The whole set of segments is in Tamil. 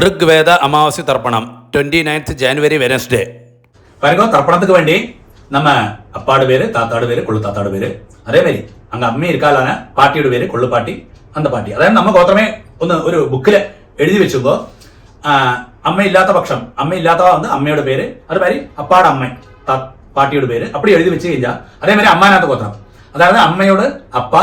ഋഗ്വേദ அமாவாசை தர்ப்பணம் 29th ஜனவரி வெனஸ்டே. பாருங்க, தர்ப்பணத்துக்கு வேண்டி நம்ம அப்பாடு பேரு, தாத்தாடு பேரு, கொள்ளு தாத்தாடு பேரு, அதே மாதிரி அங்க அമ്മ இருக்காளான പാട്ടിയുടെ പേര് കൊള്ളു പാട്ടി, അന്ത പാട്ടി. അതായത് നമ്മ ഗോത്രമേ ഒന്ന് ഒരു ബുക്കില് എഴുതി വെച്ചുമ്പോ അമ്മയില്ലാത്ത പക്ഷം, അമ്മയില്ലാത്ത അമ്മയുടെ പേര്, അതുമാതിരി അപ്പാട് അമ്മ പാട്ടിയുടെ പേര് அப்படி எழுதி வச்சு കഴിഞ്ഞാൽ അതേമാതിരി അമ്മാനാത്ത ഗോത്രം, അതായത് അമ്മയോട് അപ്പ,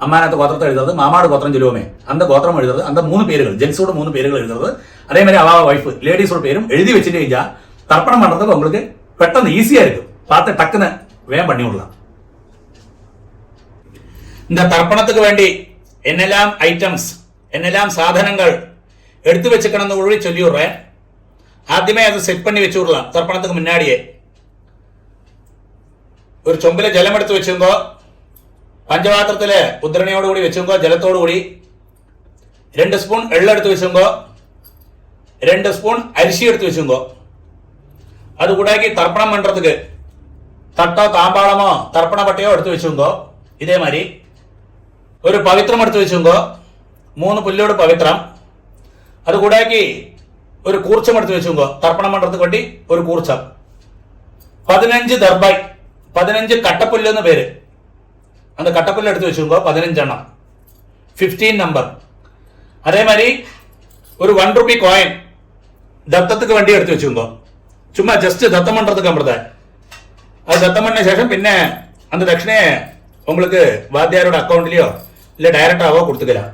അമ്മാനാത്ത ഗോത്രത്തെ എഴുതുന്നത്, മാമാട് ഗോത്രം ചൊല്ലുവോമേ അന്ത ഗോത്രം എഴുതുന്നത്, അന്ത 3 പേരുകൾ, ജെൻസോട് 3 പേരുകൾ എഴുതുന്നത്, അതേമാതിരി അവാ വൈഫ് ലേഡീസോട് പേരും എഴുതി വെച്ചിട്ട് കഴിഞ്ഞാൽ தர்ப்பணம் பண்றதுக்கு உங்களுக்கு பெட்டன்னு ஈஸியா இருக்கும். பார்த்து டக்குன்னு வேகம் பண்ணி விடலாம். இந்த தர்ப்பணத்துக்கு வேண்டி என்னெல்லாம் ஐட்டம்ஸ், என்னெல்லாம் சாதனங்கள் எடுத்து வச்சுக்கணும்னு கூட சொல்லி விடுறேன். ஆദ്യമേ അത് സെറ്റ് பண்ணி வச்சு விடலாம். தர்ப்பணத்துக்கு முன்னாடியே ഒരു ചൊമ്പിലെ ജലം എടുത്ത് വെച്ചുങ്കോ, പഞ്ചപാത്രത്തില് ഉദ്രണയോടുകൂടി വെച്ചുങ്കോ, ജലത്തോടുകൂടി 2 സ്പൂൺ എള്ളെടുത്ത് വെച്ചുങ്കോ, 2 സ്പൂൺ അരിശി എടുത്ത് വെച്ചുങ്കോ. அது கூடாக்கி தர்ப்பணம் பண்றதுக்கு தட்டோ தாம்பாளமோ தர்ப்பண பட்டையோ எடுத்து வச்சுங்கோ. இதே மாதிரி ஒரு பவித்திரம் எடுத்து வச்சுங்கோ, 3 புல்லோடு பவித்திரம். அது கூடாக்கி ஒரு கூர்ச்சம் எடுத்து வச்சுங்கோ, தர்ப்பணம் பண்றதுக்கு வேண்டி ஒரு கூர்ச்சம். 15 தர்பாய், 15 கட்டப்புல்லுன்னு பேரு. அந்த கட்டப்புல்ல எடுத்து வச்சுங்கோ, 15 எண்ணம், 15 நம்பர். அதே மாதிரி ஒரு 1 ரூபி காயின் தத்தத்துக்கு வேண்டி எடுத்து வச்சுங்கோ. சும்மா ஜஸ்ட் தத்தம் பண்றதுக்கு அமிர்த. அது தத்தம் பண்ண சேஷம் பின்ன அந்த தட்சிணையை உங்களுக்கு வாத்தியாரோட அக்கௌண்ட்லயோ இல்ல டைரக்டாவோ கொடுத்துக்கலாம்.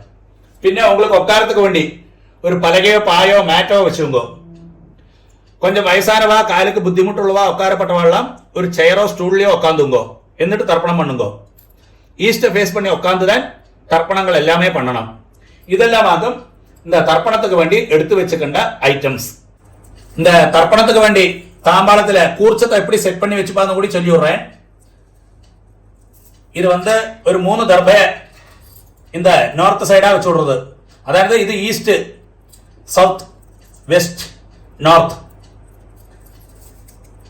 பின்ன உங்களுக்கு உட்காரத்துக்கு வேண்டி ஒரு பலகையோ பாயோ மேட்டோ வச்சுங்கோ. கொஞ்சம் வயசானவா, காலுக்கு புத்திமுட்டுள்ளவா, உட்காரப்பட்டவாள்லாம் ஒரு சேரோ ஸ்டூல்லையோ உட்காந்துங்கோ. എന്നിട്ട് தர்ப்பணம் பண்ணுங்கோ. ஈஸ்ட ஃபேஸ் பண்ணி உட்காந்துதான் தர்ப்பணங்கள் எல்லாமே பண்ணணும். இதெல்லாம் ஆகும் இந்த தர்ப்பணத்துக்கு வேண்டி எடுத்து வச்சுக்கின்ற ஐட்டம்ஸ். இந்த தர்ப்பணத்துக்கு வேண்டி தாம்பாளத்துல கூர்ச்சத்தை எப்படி செட் பண்ணி வச்சுப்பான்னு கூட சொல்லி விடுறேன். இது ஒரு 3 தர்பை இந்த நார்த் சைடா வச்சு விடுறது. அதாவது இது ஈஸ்ட், சவுத், வெஸ்ட், நார்த்.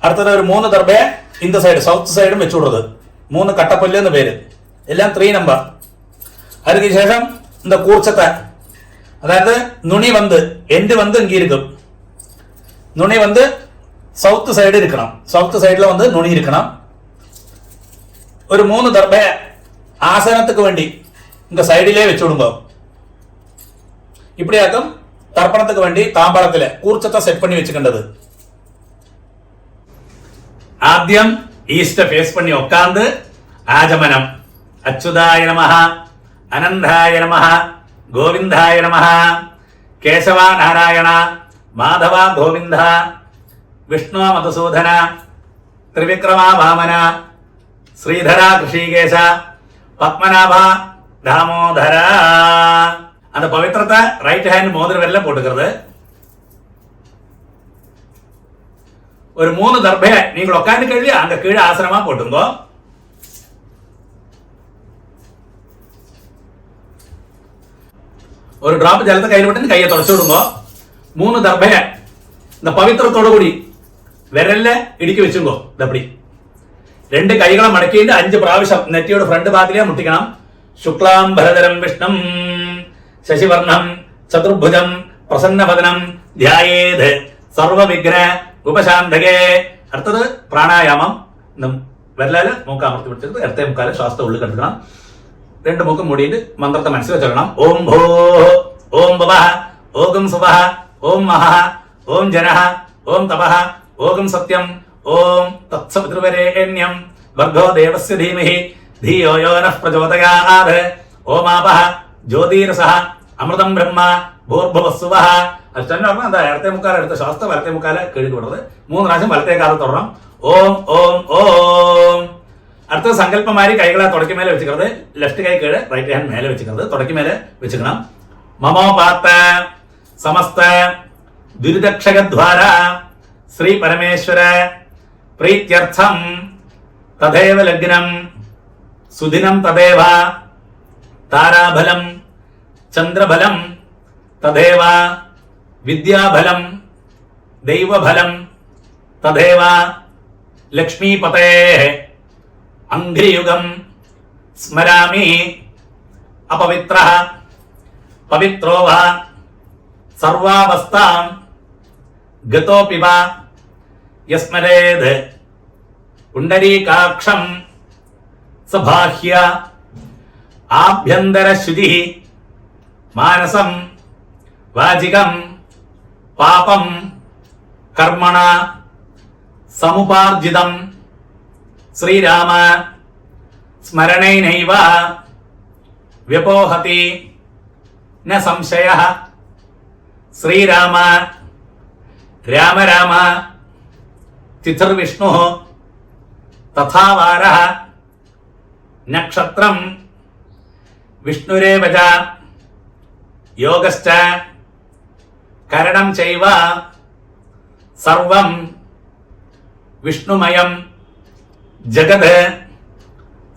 அடுத்தது ஒரு 3 தர்பை இந்த சைடு சவுத் சைடும் வச்சு விடுறது. 3 கட்டப்பல்லுன்னு பேரு, எல்லாம் 3 நம்பர். அதுக்கு சேஷம் இந்த கூர்ச்சத்தை, அதாவது நுனி எண்டு இங்க இருக்கும். நுனி சவுத் சைடு இருக்கணும். சவுத் சைடுல நுனி இருக்கணும். ஒரு 3 தர்பை ஆசனத்துக்கு வேண்டி இந்த சைடிலே வச்சு விடுங்க. இப்படியாக்கும் தர்ப்பணத்துக்கு வேண்டி தாம்பாளத்துல கூர்ச்சத்தை செட் பண்ணி வச்சுக்கின்றது. ஆദ്യം ஈஸ்ட ஃபேஸ் பண்ணி உட்கார்ந்து ஆஜமனம், அச்சுதாய நமஹ, அனந்தாய நமஹ, கோவிந்தாய நமஹ, கேசவா நாராயண, மாதவ கோவிந்த, விஷ்ணு மதுசூதன, திரிவிக்ரமா வாமன, ஸ்ரீதரா ரிஷிகேஷ, பத்மநாப தாமோதர. அந்த பவித்திரத்தை ரைட் ஹேண்ட் மோதிர விரல்ல போட்டுக்கிறது. ஒரு 3 தர்பை நீங்கள் உட்கார்ந்து கழுவி அங்க கீழே ஆசனமா போட்டுங்கோ. ஒரு டிராப் ஜலத்தை கையில் விட்டு கையை தொடச்சு விடுங்க. 3 தர்பை இந்த பவித்திரத்தோடு கூடி விரல்ல இடிக்க வச்சுங்கோ. அப்படி 2 கைகளை மடக்கிட்டு 5 പ്രാവശ്യം നെറ്റിയോട് ഫ്രണ്ട് ഭാഗത്തിലേ മുട്ടിക്കണം. ശുക്ലാം ഭരതരം വിഷ്ണം ശശിവർണം ചതുർഭുജം പ്രസന്നവദനം ധ്യായേത് സർവവിഘ്ന ഉപശാന്തകേ. അടുത്തത് പ്രാണായാമം. വിരലാല് മൂക്ക് അമർത്തി പിടിച്ചിട്ട് ഇടത്തെ മുക്കാല് ശ്വാസത്തെ ഉള്ളിൽ കിടക്കണം. 2 മൂക്കും മൂടിയിട്ട് മന്ത്രത്തെ മനസ്സിൽ വെച്ചോളണം. ഓം ഭോ, ഓം ഭവഃ, ഓം സുവഃ, ഓം മഹഃ, ഓം ജനഃ, ഓം തപഃ, ഓം സത്യം, ഓം തത്സവിതൃവരേണ്യം ഭർഗോ ദേവസ്യ ധീമഹി ധിയോ യോ നഃ പ്രചോദയാത്. ഓം ആപഃ ജ്യോതിരസഃ അമൃതം ബ്രഹ്മ ഭൂർഭുവസ്സുവഃ. എന്താ ഇടത്തെ മുക്കാല എടുത്ത ശ്വാസത്തെ വലത്തെ മുക്കാല കഴുകി വിടുന്നത്. 3 പ്രാവശ്യം വലത്തെ കാലം തുടരണം. ഓം ഓം ഓം. അടുത്ത സങ്കല്പമാരി കൈകളെ തുടക്കി മേലെ വെച്ചിരിക്കുന്നത്. ലെഫ്റ്റ് കൈ കീഴ്, റൈറ്റ് ഹാൻഡ് മേലെ വെച്ചിരിക്കുന്നത്. തുടക്കി മേലെ വെച്ചിരിക്കണം. മമോപാത്ത സമസ്ത ദുരിതക്ഷകദ്വാര ശ്രീ പരമേശ്വര പ്രീത്യർത്ഥം തഥൈവ ലഗ്നം സുദിനം തഥൈവ താരാബലം ചന്ദ്രബലം തഥൈവ വിദ്യാബലം ദൈവബലം തഥൈവ ലക്ഷ്മീപതേ അംഘ്രിയുഗം സ്മരാമി അപവിത്രഃ പവിത്രോ വ സർവാവസ്ഥാം ഗതോപിവ യസ്മരേത് പുണ്ടരീകാക്ഷം സബാഹ്യ ആഭ്യന്തരശുചി മാനസം വാചികം പാപം കർമ്മണ സമുപാർജിതം ശ്രീരാമ സ്മരണൈനൈവ വ്യപോഹതി ന സംശയഃ. ശ്രീരാമ രാമ രാമ തിഥിർവിഷ്ണു തഥാ വാരഃ നക്ഷത്രം വിഷ്ണുരേവ ച യോഗശ്ച കരണം ചൈവ സർവം വിഷ്ണുമയം ജഗത്.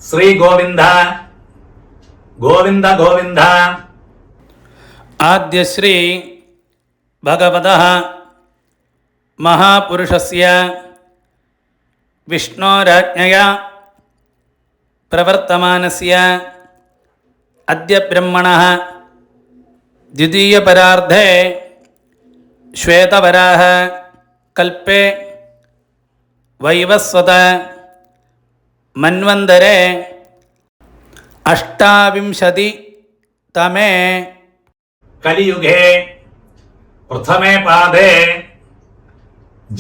ശ്രീ ഗോവിന്ദ ഗോവിന്ദ ഗോവിന്ദ. ആദ്യശ്രീ ഭഗവതഃ മഹാപുരുഷസ്യ വിഷ്ണോരാജ്ഞയാ പ്രവർത്തമാനസ്യ അദ്യ ബ്രഹ്മണഃ ദ്വിതീയപരാർദ്ധേ ശ്വേതവരാഹ കൽപ്പേ വൈവസ്വത മന്വന്തരേ അഷ്ടാവിംശതിതമേ കലിയുഗേ പ്രഥമേ പാദേ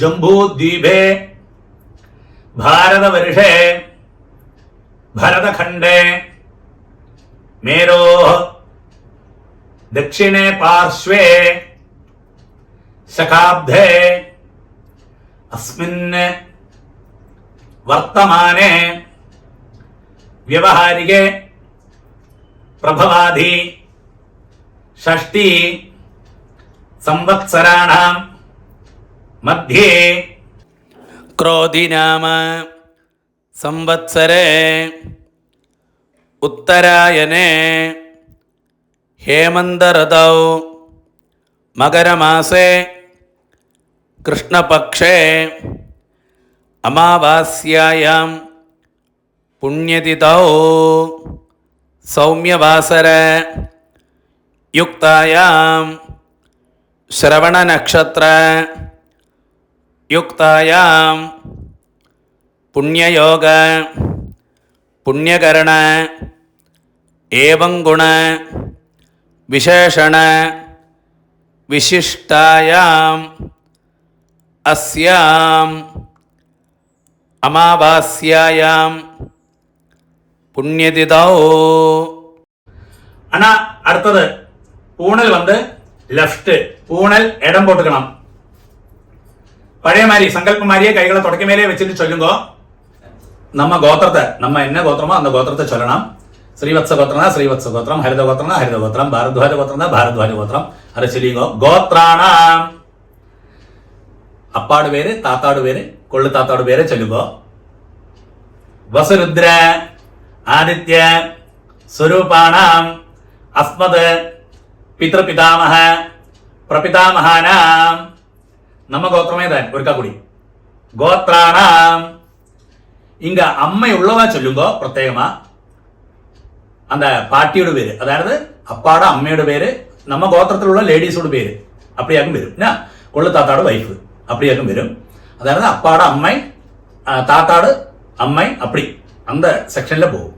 ജംബൂദ്വീപേ ഭാരതവർഷേ ഭരതഖണ്ഡേ മേരോഃ ദക്ഷിണേ പാർശ്വേ ശകാബ്ദേ അസ്മിൻ വർത്തമാനേ വ്യവഹാരികേ പ്രഭവാധി ഷഷ്ടി സംവത്സരാണാം മധ്യേ ക്രോധിനാമ സംവത്സരേ ഉത്തരായനേ ഹേമന്തഋതൗ മകരമാസേ കൃഷ്ണപക്ഷേ അമാവാസ്യായാം പുണ്യതിഥൗ സൗമ്യവാസര യുക്തായാം ശ്രവണനക്ഷത്ര യുക്തായാം പുണ്യയോഗ പുണ്യകരണ ഏവം ഗുണ വിശേഷണ വിശിഷ്ടായാം അസ്യാം അമാവാസ്യായാം പുണ്യതിഥൗ. ஆனா அடுத்தது பூணல் வந்து லெஃப்ட், பூணல் இடம் போட்டுக்கணும். பழைய மாதிரி சங்கல்ப மாதிரியே கைகளை தொடக்க மேலே வச்சுட்டு சொல்லுங்க. நம்ம கோத்திரத்தை, நம்ம என்ன கோத்திரமோ அந்த கோத்திரத்தை சொல்லணும். ஸ்ரீவத்ச கோத்திரம்னா ஸ்ரீவத்ச கோத்திரம், ஹரித கோத்திரம்னா ஹரித கோத்திரம், பாரத்வாஜ கோத்திரம்னா பாரத்வாஜ கோத்திரம். அதை சொல்லிங்க. கோத்ராணாம் அப்பாடு பேரு, தாத்தாடு பேரு, கொள்ளு தாத்தாடு பேரை சொல்லுங்க. வசுருத்ர ആദിത്യ സ്വരൂപാണാം അസ്മദ് പിതൃപിതാമഹ പ്രപിതാമഹാനാം. നമ്മ ഗോത്രമേ താൻ ഒരുക്കാ കൂടി. ഗോത്രാണാം ഇങ്ക അമ്മയുള്ളവ ചൊല്ലുങ്കോ പ്രത്യേകമാ. அந்த பாட்டியோட பேரு, அதாவது அப்பாட அம்மையோட பேரு, நம்ம கோத்திரத்தில் உள்ள லேடிஸோட பேரு அப்படியாக்கும் வரும். கொள்ளு தாத்தாடு வைஃப் அப்படியாக்கும் வரும். அதாவது அப்பாட அம்மை தாத்தாடு அம்மை அப்படி அந்த செக்ஷன்ல போகும்.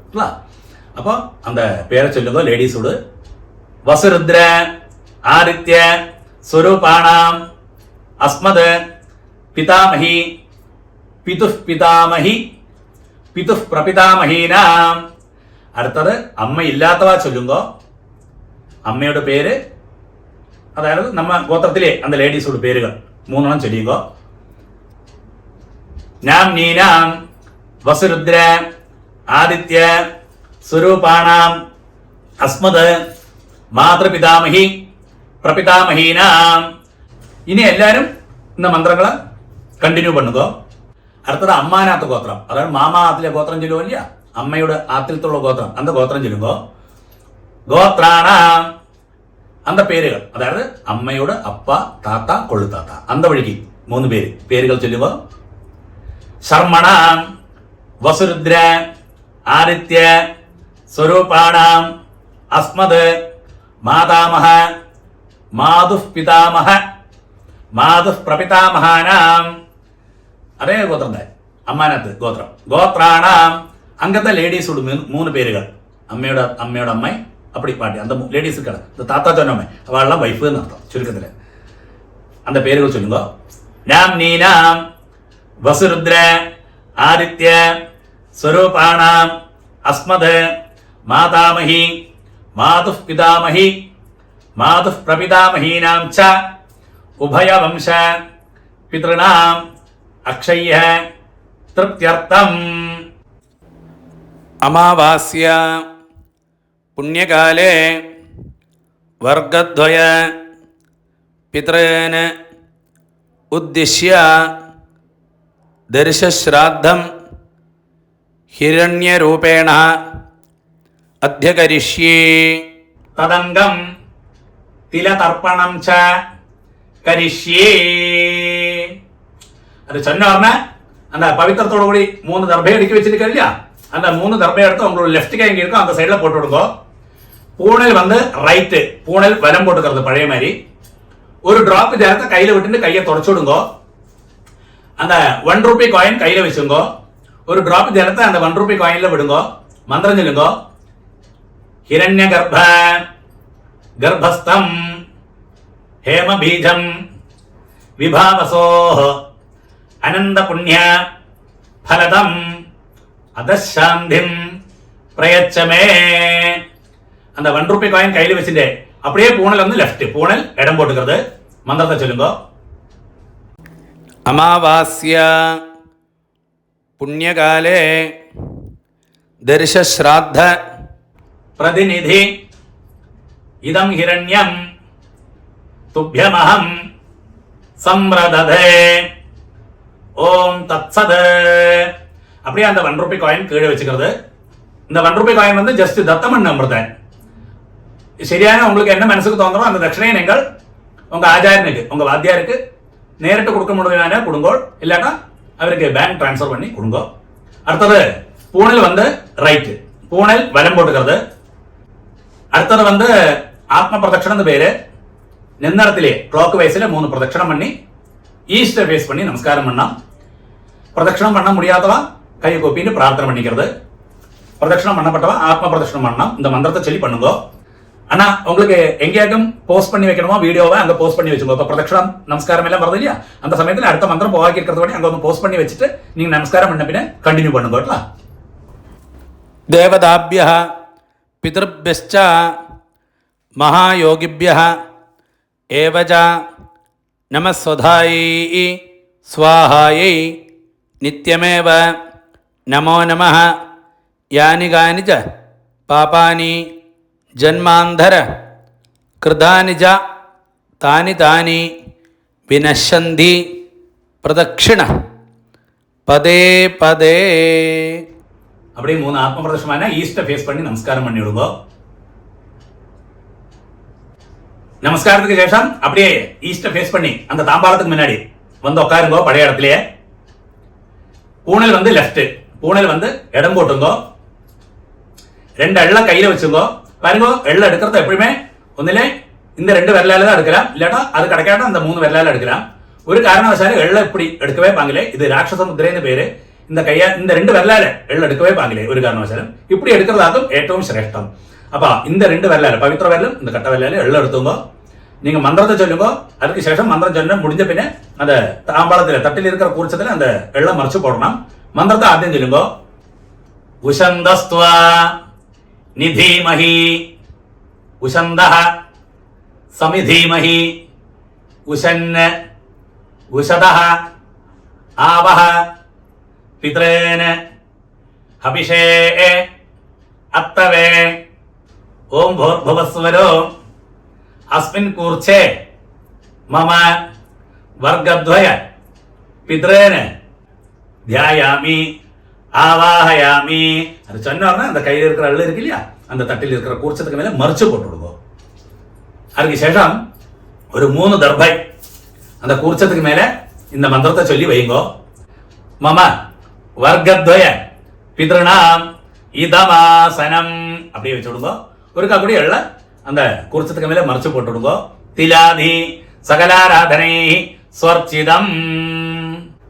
அப்போ அந்த பேரை சொல்லுங்க லேடிஸோடு. வசுருத்ர ஆதித்ய സ്വരൂപാണാം അസ്മദ് പിതാമഹി പിതുഃ പിതാമഹി പിതുഃ പ്രപിതാമഹീനാം. അടുത്തത് അമ്മ ഇല്ലാത്തവ ചൊല്ലുങ്കോ അമ്മയുടെ പേര്, അതായത് നമ്മ ഗോത്രത്തിലെ அந்த ലേഡീസോട് പേരുകൾ മൂന്നെണ്ണം ചൊല്ലിയുങ്കോ. നാം നീനാം വസുരുദ്ര ആദിത്യ സ്വരൂപാണാം അസ്മദ് മാതൃപിതാമഹി പ്രപിതാമഹീനാം. ഇനി എല്ലാവരും இந்த മന്ത്രങ്ങളെ കണ്ടിന്യൂ பண்ணுங்கோ. അടുത്തത് അമ്മാനാത്ത ഗോത്രം, അതായത് മാമാ ആത്തിലെ ഗോത്രം ചൊല്ലുവല്ല, അമ്മയുടെ ആത്തിലത്തുള്ള ഗോത്രം അന്ത ഗോത്രം ചൊല്ലുങ്കോ. ഗോത്രാണാം അന്ത പേരുകൾ, അതായത് അമ്മയുടെ അപ്പ താത്ത കൊള്ളുതാത്ത അന്ത വഴിക്ക് മൂന്ന് പേരുകൾ ചൊല്ലുക. ശർമ്മണാം വസുരുദ്ര ആദിത്യ സ്വരൂപാണാം അസ്മദ് മാതാമഹ മാതുഃ പിതാമഹ മാതുഃ പ്രപിതാമഹാനാം അതേ ഗോത്രത്തെ അമ്മാനത്ത് ഗോത്രം ഗോത്രാണാം അംഗത്തെ ലേഡീസോട് 3 പേരുകൾ അമ്മയുടെ അമ്മ அப்படி பாட்டி அந்த லேடிஸ் இருக்காங்க இந்த தாத்தா சொன்னோமே அவள்லாம் வைஃப்னு அர்த்தம் சுருக்கத்தில் அந்த பேர்கள் சொல்லுங்க நாம் நீனாம் வசுருத்ர ஆதித்ய ஸ்வரூபாணாம் அஸ்மத் மாதாமஹி மாதுः பிதாமஹி மாதுः பிரபிதாமஹீனாம் ச உபயவம்ச பித்ருணாம் அக்ஷய்ய திருப்தியர்த்தம் അമാവാസ്യ പുണ്യകാലേ വർഗദ്വയ പിതॄൻ ഉദ്ദിശ്യ ദർശശ്രാദ്ധം ഹിരണ്യരൂപേണ അധ്യകരിഷ്യേ തദംഗം തിലതർപ്പണം ച കരിഷ്യേ அது சொன்ன உடனே அந்த பவித்திரத்தோட கூடி 3 தர்பையை அடுக்கி வச்சிருக்க இல்லையா அந்த 3 தர்பையை எடுத்து உங்களோட லெஃப்ட் கை எங்க இருக்கோ அந்த சைடில் போட்டு விடுங்க. பூனல் வந்து ரைட்டு, பூனல் வலம் போட்டுக்கிறது பழைய மாதிரி. ஒரு டிராப் ஜலத்தை கையில விட்டுட்டு கையை தொடச்சு விடுங்க. அந்த 1 ரூபி காயின் கையில வச்சுங்க. ஒரு டிராப் ஜலத்தை அந்த 1 ரூபி காயின்ல விடுங்க. மந்திரம் சொல்லுங்க. ஹிரண்ய கர்ப்ப கர்ப்பஸ்தம் ஹேம பீஜம் விபாவசோ அனந்த புண்ணிய பலதம் அதசாந்திம் பிரயச்சமே. அந்த 1 ரூபி காயின் கையில வச்சுட்டு அப்படியே பூனல் வந்து லெஃப்ட், பூனல் இடம் போட்டுக்கிறது. மந்திரத்தை சொல்லுங்க. അമാവാസ്യ പുണ്യകാലേ ദർശശ്രാദ്ധ பிரதிநிதி இதம் ஹிரண்யம் துப்யமஹம் சம்ரததே ஓம் தத்சத். அப்படியே அந்த 1 ரூபி காயின் கீழே வச்சுக்கிறது. இந்த 1 ரூபி காயின் வந்து ஜஸ்ட் தத்தமன் நம்புறேன். சரியான உங்களுக்கு என்ன மனசுக்கு தோன்றோ அந்த தட்சணையை நீங்கள் உங்க ஆச்சாரியனுக்கு உங்க வாத்தியாருக்கு நேரிட்டு கொடுக்க முடியுமான கொடுங்கோ, இல்லாட்டா அவருக்கு பேங்க் டிரான்ஸ்ஃபர் பண்ணி கொடுங்கோ. அடுத்தது பூனல் வந்து ரைட், பூனல் வலம் போட்டுக்கிறது. அடுத்தது வந்து ஆத்ம பிரதட்சணம் பேரு. நின்னடத்திலே கிளாக் வைஸ்ல 3 பிரதட்சணம் பண்ணி ஈஸ்ட ஃபேஸ் பண்ணி நமஸ்காரம் பண்ணா. பிரதட்சணம் பண்ண முடியாதவா கை கூப்பிட்டு பிரார்த்தனை பண்ணிக்கிறது. பிரதட்சணம் பண்ணப்பட்டவா ஆத்ம பிரதட்சணம் பண்ணா. இந்த மந்திரத்தை சொல்லி பண்ணுங்க. ஆனா உங்களுக்கு எங்கேயாக்கும் போஸ்ட் பண்ணி வைக்கணுமோ வீடியோவை அங்க போஸ்ட் பண்ணி வச்சுக்கோ. இப்போ பிரதட்சணம் நமஸ்காரம் எல்லாம் வருது இல்லையா, அந்த சமயத்தில் அடுத்த மந்திரம் போவாக்கி இருக்கிறது கூட அங்க வந்து போஸ்ட் பண்ணி வச்சுட்டு நீங்க நமஸ்காரம் பண்ண பின்ன கண்டினியூ பண்ணுங்க. தேவதாபியः பிதൃഭ്യശ്ച மகாயோகிभ्यः ஏவ ச நமஸ்வதாயை ஸ்வாஹாயை நித்யமேவ நமோ நமः யானி கானி ச பாபானி ஜன்மாந்தர கிருதானி ச தானி தானி வினஷ்யந்தி பிரதக்ஷிண பதே பதே. அப்படியே 3 ஆத்ம பிரதட்சணமான ஈஸ்ட ஃபேஸ் பண்ணி நமஸ்காரம் பண்ணி விடுங்க. நமஸ்காரத்துக்கு சேஷம் அப்படியே ஈஸ்ட ஃபேஸ் பண்ணி அந்த தாம்பாளத்துக்கு முன்னாடி வந்து உட்காருங்க பழைய இடத்துலயே. பூனல் வந்து லெஃப்ட், பூனல் வந்து இடம் போட்டுங்க. 2 எள்ள கையில வச்சுங்க. பாருங்க, எள்ள எடுக்கிறத எப்பயுமே ஒன்னிலே இந்த 2 விரலால தான் எடுக்கலாம், இல்லாட்டா அது கிடைக்காட்டா அந்த 3 விரலால எடுக்கலாம். ஒரு காரணவசாலும் எள்ள இப்படி எடுக்கவே பாங்களே. இது ராட்சச முத்திரைன்னு பேரு. இந்த கையா இந்த 2 விரலால எள்ள எடுக்கவே பாங்களே ஒரு காரணவசாலும். இப்படி எடுக்கிறதாகும் ஏற்றவும் சிரேஷ்டம். அப்ப இந்த 2 விரலால பவித்திர விரலும் இந்த கட்ட விரலால எள்ள எடுத்துங்க. நீங்க மந்திரத்தை சொல்லுங்க. அதுக்கு சேஷம் மந்திரம் சொன்ன முடிஞ்ச பின்ன அந்த தாம்பாளத்துல தட்டில் இருக்கிற கூர்ச்சத்துல அந்த எள்ள மறைச்சு போடணும். மந்திரத்தை ஆദ്യം சொல்லுங்க. உஷந்தஸ்துவா நிதீமஹி உஷந்தஹ சமிதீமஹி உஷன்ன உஷதஹ ஆவஹ பித்ரேன ஹபிஷே அத்தவே ஓம் பூர்புவஸ்வரோ அஸ்மின் கூர்ச்சே மம வர்க்கத்வய பித்ரேன தியாயாமி ஆவாஹயாமி. அது சொன்னா அந்த கையில் இருக்கிற எள்ளு இருக்கு இல்லையா, அந்த தட்டில் இருக்கிற கூர்ச்சத்துக்கு மேல மறைச்சு போட்டு விடுவோம். அதுக்கு சேஷம் ஒரு 3 தர்பை அந்த கூர்ச்சத்துக்கு மேல இந்த மந்திரத்தை சொல்லி வைங்கோ. மம வர்க்கத்வய பித்ருணாம் இதமாசனம் அப்படியே வச்சு விடுங்க. ஒருக்கா கூட எள்ள அந்த கூர்ச்சத்துக்கு மேல மறைச்சு போட்டு விடுங்க. திலாதி சகலாராதனை ஸ்வர்ச்சிதம்.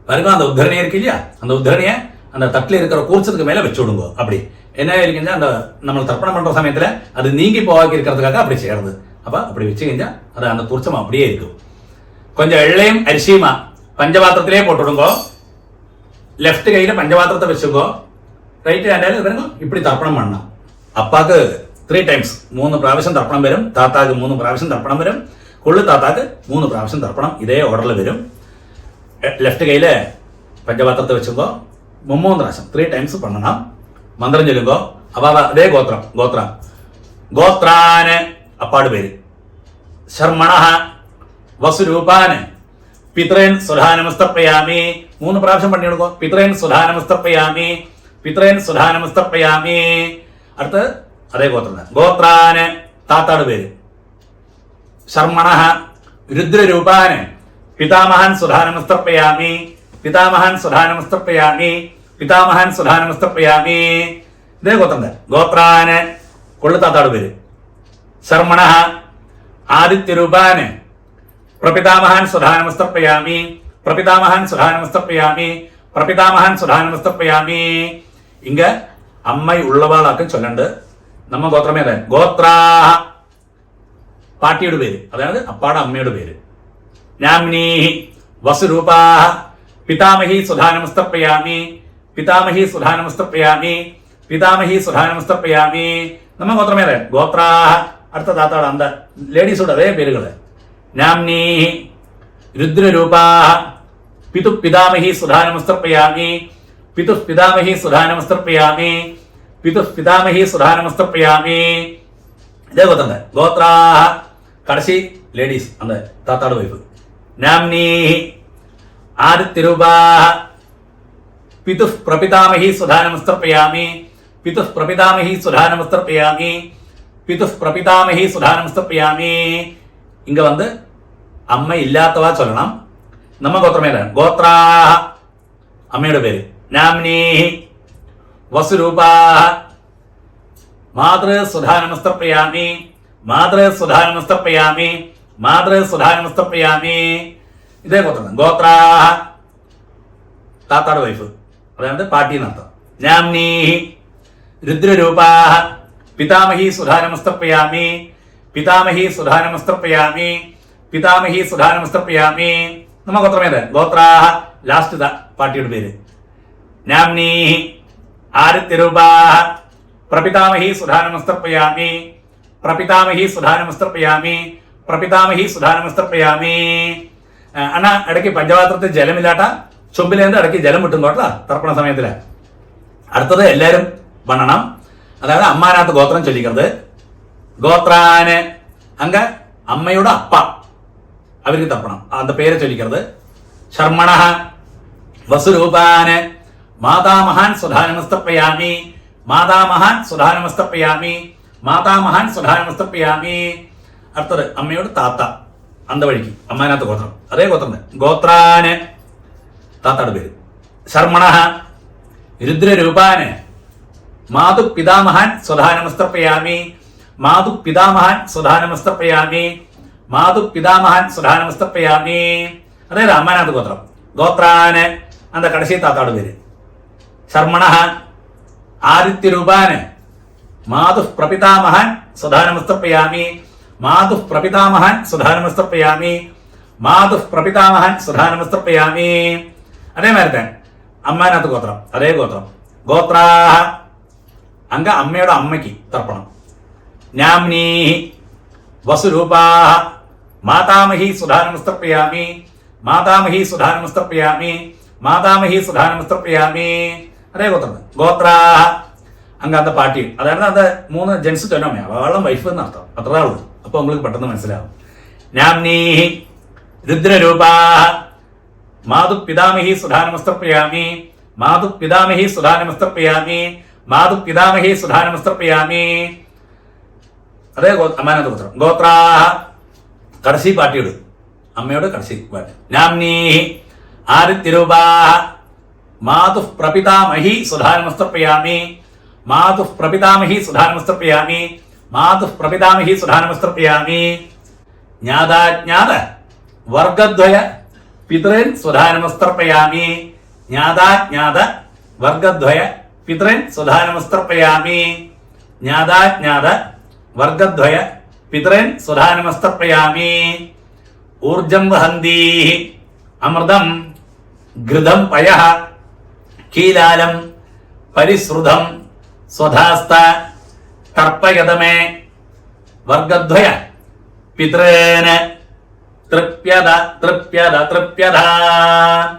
பாருங்க, அந்த உத்தரணி இருக்கு இல்லையா, அந்த உத்தரணியை அந்த தட்டில் இருக்கிற கூர்ச்சத்துக்கு மேல வச்சு விடுங்க. அப்படி என்ன இருக்குங்க, அந்த நம்ம தர்ப்பணம் பண்ற சமயத்துல அது நீங்கி போவாக்கி இருக்கிறதுக்காக அப்படி செய்யறது. அப்ப அப்படி வச்சு കഴിഞ്ഞാൽ அது அந்த கூர்ச்சம் அப்படியே இருக்கும். கொஞ்சம் எள்ளையும் அரிசியுமா பஞ்சபாத்திரத்திலே போட்டுடுங்கோ. லெஃப்ட் கையில பஞ்சபாத்திரத்தை வச்சுக்கோ, ரைറ്റ് ഹാൻഡിൽ വരുമ്പോ இப்படி തർപ്പണം பண்ணണം. അപ്പാക്ക് 3 ടൈംസ് 3 പ്രാവശ്യം തർപ്പണം വരും, താത്താക്ക് 3 പ്രാവശ്യം തർപ്പണം വരും, കൊള്ളു താത്താക്ക് 3 പ്രാവശ്യം തർപ്പണം ഇതേ ഓർഡറിൽ വരും. ലെഫ്റ്റ് കയ്യില് പഞ്ചപാത്രത്തെ വെച്ചുമ്പോ 3 പ്രാവശ്യം 3 ടൈംസ് പണ്ണണം. മന്ത്രം ചൊല്ലുമ്പോ അപ്പൊ അതേ ഗോത്രാന് അപ്പാട് പേര്. ശർമ്മണ വസുരൂപാന് പിത്രേൻ സുധാനമസ്തപ്പയാമി 3 പ്രാവശ്യം പണിയെടുക്കോ. പിത്രേൻ സുധാനമസ്തപ്പയാമി, പിത്രേൻ സുധാനമസ്തപ്പയാമി. അടുത്ത് അതേ ഗോത്രാന് താത്താട് പേര്. ശർമ്മണ രുദ്രരൂപാന് പിതാമഹൻ സുധാനമസ്തപ്പയാമി, പിതാമഹൻ സുധാനമസ്തപ്പയാമി, പിതാമഹൻ സുധാനമസ്തപ്പയാമി. ഇതേ ഗോത്രാന് കൊള്ളു താത്താട് പേര്. ശർമ്മണ ആദിത്യരൂപാന് പ്രപിതാമഹൻ സുധാനമസ്തപ്പയാമി, പ്രപിതാമഹൻ സുധാനമസ്തപ്പയാമി, പ്രപിതാമഹൻ സുധാനമസ്തപ്പയാമി. ഇങ്ക അമ്മ ഉള്ളവാളാക്ക് ചൊല്ലണ്ട്. നമ്മ ഗോത്രമേ അതെ. ഗോത്രാഹ പാട്ടിയുടെ പേര്, അതായത് അപ്പാടെ അമ്മയുടെ പേര്. നാംനീ വസുരൂപാഹ പിതാമഹി സുധാനമസ്തപ്പയാമി, പിതാമഹി സുധാനമസ്തപ്പയാമി, പിതാമഹി സുധാനമസ്തപ്പയാമി. നമ്മ ഗോത്രമേ അതെ. ഗോത്രാഹ അടുത്ത താത്താട് അന്ത ലേഡീസോട് അതേ പേരുകള്. നാംനീ രുദ്രരൂപാഹ പിതു പിതാമഹി സുധാനമസ്തപ്പയാമി, പിതു പിതാമഹി സുധാനമസ്തപ്പയാമി, പിതു പിതാമഹി സുധാനമസ്തപ്പയാമി. ഇതേ ഗോത്രാഹ കടശി ലേഡീസ് അന്ത താത്താട് വൈഫ്. നാംനീ ആദിത്യരൂപാഹ പിതു പ്രപിതാമഹി സുധാനമസ്തപ്പയാമി, പിതു പ്രപിതാമഹി സുധാനമസ്തപ്പയാമി, പിതു പ്രപിതാമഹി സുധാനമസ്തപ്പയാമി. ഇങ്ങ അമ്മ ഇല്ലാത്തവാ ചൊല്ലണം. നമ്മ ഗോത്രമേല ഗോത്രാഹ അമ്മയുടെ പേര്. നാംനീ വസുരൂപാഹ മാതൃ സുധാനമസ്തപ്പയാമി, മാതൃ സുധാനമസ്തപ്പയാമി, മാതൃ സുധാനമസ്തപ്പയാമി. ഇതേ ഗോത്രാഹ താത്താട് വൈഫ്, അതായത് പാട്ടി എന്നർത്ഥം. നാംനീ രുദ്രരൂപാഹ പിതാമഹി സുധാനമസ്തപ്പയാമി, പിതാമഹി സുധാനമസ്തപ്പയാമി, പിതാമഹി സുധാനമസ്തപ്പയാമി. നമ്മ ഗോത്രമേത് ഗോത്രാഹ ലാസ്റ്റ് പാട്ടിയുടെ പേര്. നാംനീ ആദിത്യരൂപാഹ പ്രപിതാമഹി സുധാനമസ്തപ്പയാമി, പ്രപിതാമഹി സുധാനമസ്തപ്പയാമി, പ്രപിതാമഹി സുധാനമസ്തപ്പയാമി. അണ്ണാ ഇടയ്ക്ക് പഞ്ചപാത്രത്തിൽ ജലമില്ലാട്ട ചൊമ്പിലേന്ത് ഇടയ്ക്ക് ജലം വിട്ടും കേട്ടോ തർപ്പണ സമയത്തില്. അടുത്തത് എല്ലാരും വണ്ണണം, അതായത് അമ്മാനകത്ത് ഗോത്രം ചൊല്ലിക്കുന്നത്. ഗോത്രാന് അങ്ക അമ്മയുടെ അപ്പ അവർക്ക് തർപ്പണം, അത് പേര് ചൊല്ലിക്കുന്നത്. ശർമ്മണ വസുരൂപാന് മാതാമഹാൻ സുധാനമസ്തപ്പയാമി, മാതാമഹാൻ സുധാനമസ്തപ്പയാമി, മാതാമഹാൻ സുധാനമസ്തപ്പയാമി. അടുത്തത് അമ്മയോട് താത്ത അന്തവഴിക്ക് അമ്മാനകത്ത് ഗോത്രം, അതേ ഗോത്രം. ഗോത്രാന് താത്താട് പേര്. ശർമ്മണ രുദ്രരൂപാന് മാതു പിതാമഹാൻ സുധാനമസ്തപ്പയാമി, മാതു പിതാമഹാൻ സുധാനമസ്തപ്പയാമി, മാതു പിതാമഹാൻ സുധാനമസ്തപ്പയാമി. അതായത് അമ്മാനകത്ത് ഗോത്രം. ഗോത്രാന് അന്ത കടശി താത്താട് പേര്. ശർമ്മണ ആദിത്യരൂപാന് മാതു പ്രപിതാമഹാൻ സുധാനമസ്തപ്പയാമി, മാതു പ്രപിതാമഹാൻ സുധാനമസ്തപ്പയാമി, മാതു പ്രപിതാമഹാൻ സുധാനമസ്തപ്പയാമി. അതേമാതിരി അമ്മാനകത്ത് ഗോത്രം, അതേ ഗോത്രം. ഗോത്രാഹ അങ്ക അമ്മയുടെ അമ്മയ്ക്ക് തർപ്പണം. നാംനീ വസുരൂപാഹ മാതാമഹി സുധാനമസ്തപ്പയാമി, മാതാമഹി സുധാനമസ്തപ്പയാമി, മാതാമഹി സുധാനമസ്തപ്പയാമി. അതേ ഗോത്രം. ഗോത്രാഹ അങ്ക അന്ത പാട്ടി, അതായത് അത് 3 ജെൻസ് ചൊല്ലമ്മയാ, അവളും വൈഫ് എന്നർത്ഥം. അത്രേ ഉള്ളൂ. അപ്പൊ உங்களுக்கு പെട്ടെന്ന് മനസ്സിലാവും. നാംനീ രുദ്രരൂപാഹ മാതു പിതാമഹി സുധാനമസ്തപ്പയാമി, മാതു പിതാമഹി സുധാനമസ്തപ്പയാമി, മാതു പിതാമഹി സുധാനമസ്തപ്പയാമി. അതേ അമ്മാനകത്ത് ഗോത്രം. ഗോത്രാഹ കടശി പാട്ടിയോട് അമ്മയോട് കടശി പാട്ട്. നാംനീ ആദിത്യരൂപാഹ മാതു പ്രപിതാമഹി സുധാനമസ്തപ്പയാമി, മാതു പ്രപിതാമഹി സുധാനമസ്തപ്പയാമി, മാതു പ്രപിതാമഹി സുധാനമസ്തപ്പയാമി. ജ്ഞാതാജ്ഞാത വർഗദ്വയ പിതൃൻ സ്വധാനമസ്തർപ്പയാമി. ജ്ഞാതാജ്ഞാത വർഗദ്വയ പിതൃൻ സ്വധാനമസ്തർപ്പയാമി. ജ്ഞാതാജ്ഞാത വർഗദ്വയ പിതൃൻ സ്വധാനമസ്തർപ്പയാമി. ഊർജം വഹന്തി അമൃതം ഘൃതം പയഃ കീലാലം പരിശ്രുതം സ്വധാസ്ത തർപ്പയതമേ വർഗദ്വയ പിതൃന് തൃപ്യത തൃപ്യത തൃപ്യത.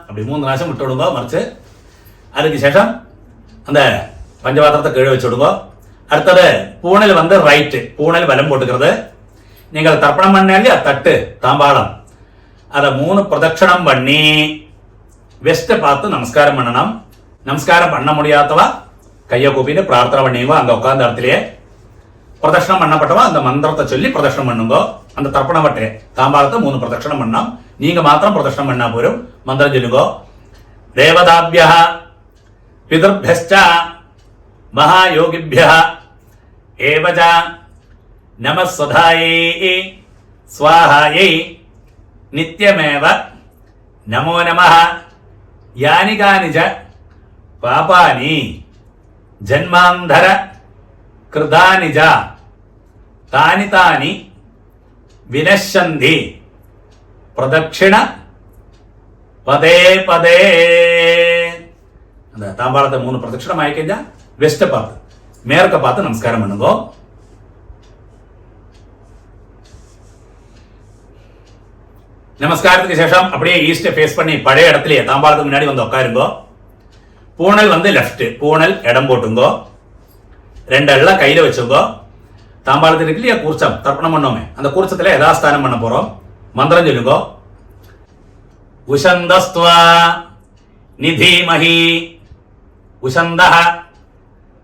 அப்படி 3 പ്രാവശ്യം விட்டு விடுங்க மறைச்சு. அதுக்கு சேஷம் அந்த பஞ்சபாத்திரத்தை கீழே வச்சு விடுங்க. அடுத்தது பூனல் வந்து ரைட்டு, பூனல் வலம் போட்டுக்கிறது. நீங்கள் தர்ப்பணம் பண்ண இல்லையா தட்டு தாம்பாளம், அதை 3 பிரதட்சணம் பண்ணி வெஸ்ட்டை பார்த்து நமஸ்காரம் பண்ணணும். நமஸ்காரம் பண்ண முடியாதவா கையை கூப்பிட்டு பிரார்த்தனை பண்ணிங்க. அங்க உட்கார்ந்த இடத்துலயே பிரதட்சணம் பண்ணப்பட்டவா அந்த மந்திரத்தை சொல்லி பிரதட்சணம் பண்ணுங்க. அந்த தர்ப்பண வட்டை தாம்பாளத்தை 3 பிரதட்சணம் பண்ணோம். நீங்க மாத்திரம் பிரதட்சணம் பண்ணா போரும். மந்திரம் சொல்லுங்க. தேவதாபியா பிதர்ഭ്യശ്ച மகாயோகிभ्यः ஏவச நமஸ்வதாயை ஸ்வாஹாயை நித்யமேவ நமோ நமः. யானி கானி ச பாபானி ஜன்மாந்தர கிருதானி ச தானி தானி வினശ്യന്തി பிரதட்சிண பதே பதே. அந்த தாம்பாளத்தை 3 பிரதட்சிணம் ஆயிக்கா வெஸ்ட்டை பார்த்து மேற்க பார்த்து நமஸ்காரம் பண்ணுங்க. நமஸ்காரத்துக்கு சேஷம் அப்படியே ஈஸ்ட ஃபேஸ் பண்ணி பழைய இடத்துலயே தாம்பாளத்துக்கு முன்னாடி வந்து உட்காருங்க. பூனல் வந்து லெஃப்ட், பூனல் இடம் போட்டுங்க. 2 அள்ள கையில வச்சுங்க. தாம்பாளத்தில் இருக்கு இல்லையா கூர்ச்சம் தர்ப்பணம் பண்ணோமே, அந்த கூர்ச்சத்துல யதாஸ்தானம் பண்ண போறோம். மந்திரம் சொல்லுங்க. உஷந்தஸ்த்வா நிதீமஹி உஷந்தஹ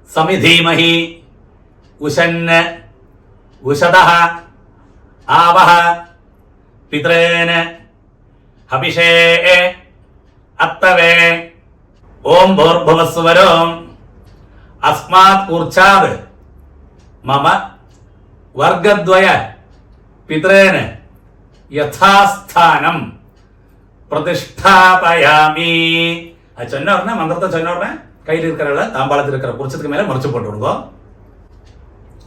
சமிதீமஹி உஷன்ன உஷதஹ ஆவஹ பித்ரேன ஹபிஷே அத்தவே. ஓம் பூர்புவஸ்வரம் அஸ்மாத் கூர்ச்சாத் மம വർഗദ്വയ പിതൃന് യഥാസ്ഥാനം பிரதிஷ்டாபயாமி. அது சொன்ன உடனே மந்திரத்தை சொன்ன உடனே கையில் இருக்கிற தாம்பாளத்தில் இருக்கிற குர்ச்சத்துக்கு மேல மறைச்சு போட்டு விடுங்க.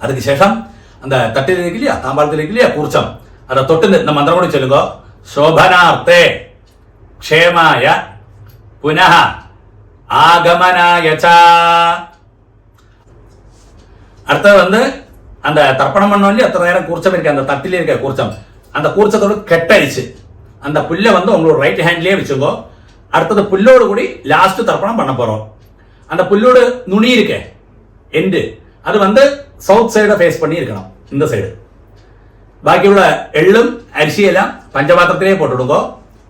அதுக்கு சேஷம் அந்த தட்டில் இருக்கு இல்லையா தாம்பாளத்தில் இருக்கு இல்லையா கூர்ச்சம், அதை தொட்டு இந்த மந்திரம் கூட சொல்லுங்க. சோபனார்த்தே க்ஷேமாய புனः ஆகமனாய ச. அடுத்தது வந்து அந்த தர்ப்பணம் பண்ணோம் இல்லையா அத்தனை நேரம் கூர்ச்சம் இருக்கு, அந்த தட்டிலே இருக்க கூர்ச்சம், அந்த கூர்ச்சத்தோட கெட்டடிச்சு அந்த புல்லை வந்து உங்களோட ரைட் ஹேண்ட்லயே வச்சுக்கோ. அடுத்தது புல்லோடு கூடி லாஸ்ட் தர்ப்பணம் பண்ண போறோம். அந்த புல்லோடு நுனி இருக்க எண்டு அது வந்து சவுத் சைடை ஃபேஸ் பண்ணி இருக்கணும், இந்த சைடு. பாக்கியுள்ள எள்ளும் அரிசியெல்லாம் பஞ்சபாத்திரத்திலே போட்டுடுங்க.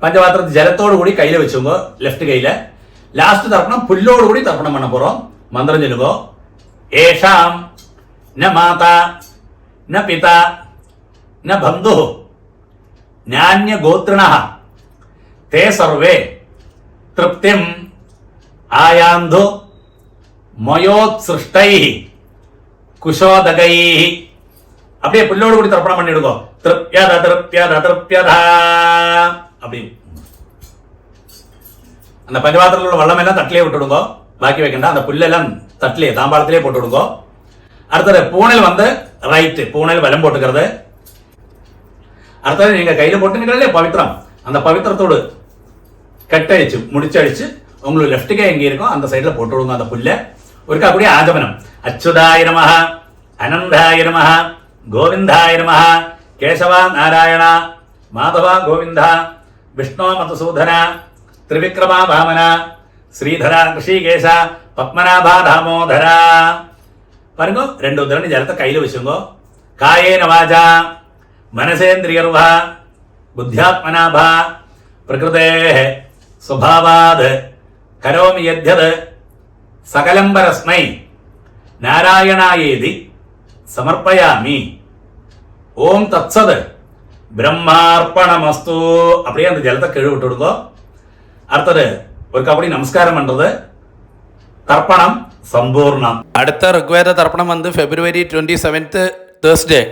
பஞ்சபாத்திரத்து ஜலத்தோடு கூடி கையில வச்சுங்க, லெஃப்ட் கையில. லாஸ்ட் தர்ப்பணம் புல்லோடு கூடி தர்ப்பணம் பண்ண போறோம். மந்திரம் சொல்லுங்க. ஏஷாம் ந மாதா ந பிதா ந பந்து ஞான்ய கோத்ரிணः தே சர்வே திருப்திம் ஆயாந்து மயோத்ஸ்ருஷ்டைः குஷோதகைः. அப்படியே புல்லோடு கூடி தர்ப்பணம் பண்ணிடுங்க. திருப்யத திருப்யத திருப்யத. அப்படி அந்த பஞ்சபாத்திரத்தில் உள்ள வெள்ளம் எல்லாம் தட்டிலே விட்டுடுங்க, பாக்கி வைக்கண்டா. அந்த புல்லெல்லாம் தட்டிலே தாம்பாளத்திலே போட்டு விடுங்க. அடுத்தது பூனல் வந்து ரைட்டு, பூனல் வலம் போட்டுக்கிறது. அடுத்தது நீங்க கையில போட்டுக்கிறீங்களே பவித்திரம், அந்த பவித்திரத்தோடு கட்டடிச்சு முடிச்சடிச்சு உங்களுக்கு லெஃப்ட் கை எங்க இருக்கும் அந்த சைடுல போட்டு விடுங்க அந்த புல்ல. ஒருக்கா கூடிய ஆஜமனம். அச்சுதாய நமஹ அனந்தாய நமஹ கோவிந்தாய நமஹ கேசவா நாராயண மாதவா கோவிந்தா விஷ்ணு மதுசூதன திரிவிக்ரமா வாமன ஸ்ரீதரா ரிஷிகேஷ பத்மநாபா தாமோதரா. பாருங்க 2 உதிரணி ஜலத்தை கையில வச்சுங்க. காயேன வாஜா மனசேந்திரியர்வா புத்தியாத்மனாபா பிரகிருதேஹ சுபாவாத் கரோமி யத்யத் சகலம் பரஸ்மை நாராயணாயேதி சமர்ப்பயாமி. ஓம் தத்சத் பிரம்மார்ப்பணமஸ்து. அப்படியே அந்த ஜலத்தை கீழே விட்டு விடுங்க. அடுத்தது ஒரு கபடி நமஸ்காரம் பண்றது. தர்ப்பணம் சம்பூர்ணம். അടുത്ത ഋഗ്വേദ തർപ്പണം വന്ന് ഫെബ്രുവരി 27th Thursday.